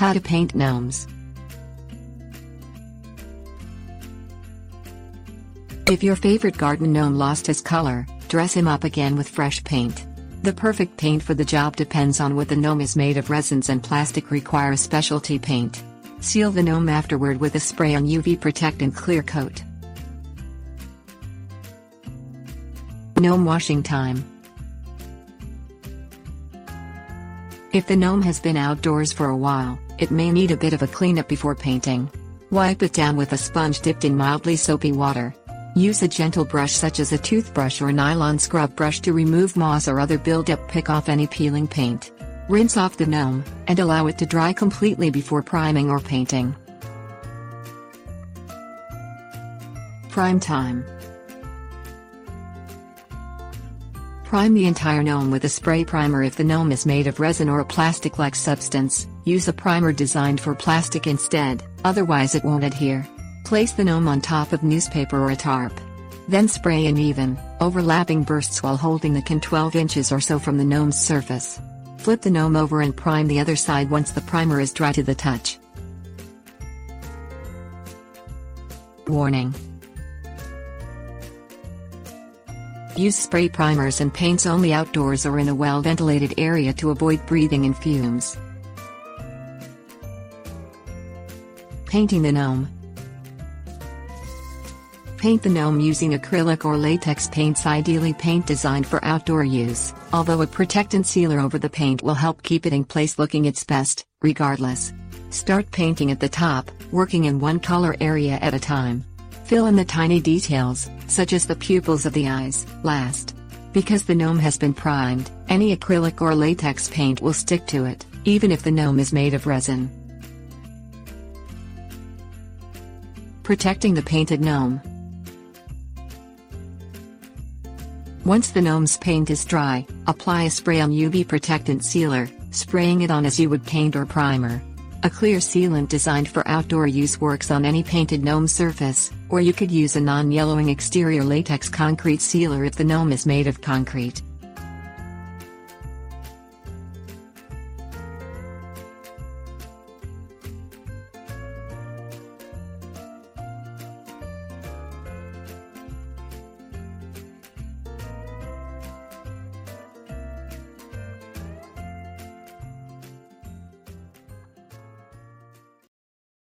How to paint gnomes. If your favorite garden gnome lost his color, dress him up again with fresh paint. The perfect paint for the job depends on what the gnome is made of. Resins and plastic require a specialty paint. Seal the gnome afterward with a spray on UV protectant clear coat. Gnome-Washing Time. If the gnome has been outdoors for a while, it may need a bit of a cleanup before painting. Wipe it down with a sponge dipped in mildly soapy water. Use a gentle brush such as a toothbrush or nylon scrub brush to remove moss or other buildup. Pick off any peeling paint. Rinse off the gnome, and allow it to dry completely before priming or painting. Prime time. Prime the entire gnome with a spray primer. If the gnome is made of resin or a plastic-like substance, use a primer designed for plastic instead, otherwise it won't adhere. Place the gnome on top of newspaper or a tarp. Then spray in even, overlapping bursts while holding the can 12 inches or so from the gnome's surface. Flip the gnome over and prime the other side once the primer is dry to the touch. Warning: use spray primers and paints only outdoors or in a well-ventilated area to avoid breathing in fumes. Painting the gnome. Paint the gnome using acrylic or latex paints. Ideally paint designed for outdoor use, although a protectant sealer over the paint will help keep it in place looking its best, regardless. Start painting at the top, working in one color area at a time. Fill in the tiny details, such as the pupils of the eyes, last. Because the gnome has been primed, any acrylic or latex paint will stick to it, even if the gnome is made of resin. Protecting the painted gnome. Once the gnome's paint is dry, apply a spray on UV protectant sealer, spraying it on as you would paint or primer. A clear sealant designed for outdoor use works on any painted gnome surface, or you could use a non-yellowing exterior latex concrete sealer if the gnome is made of concrete.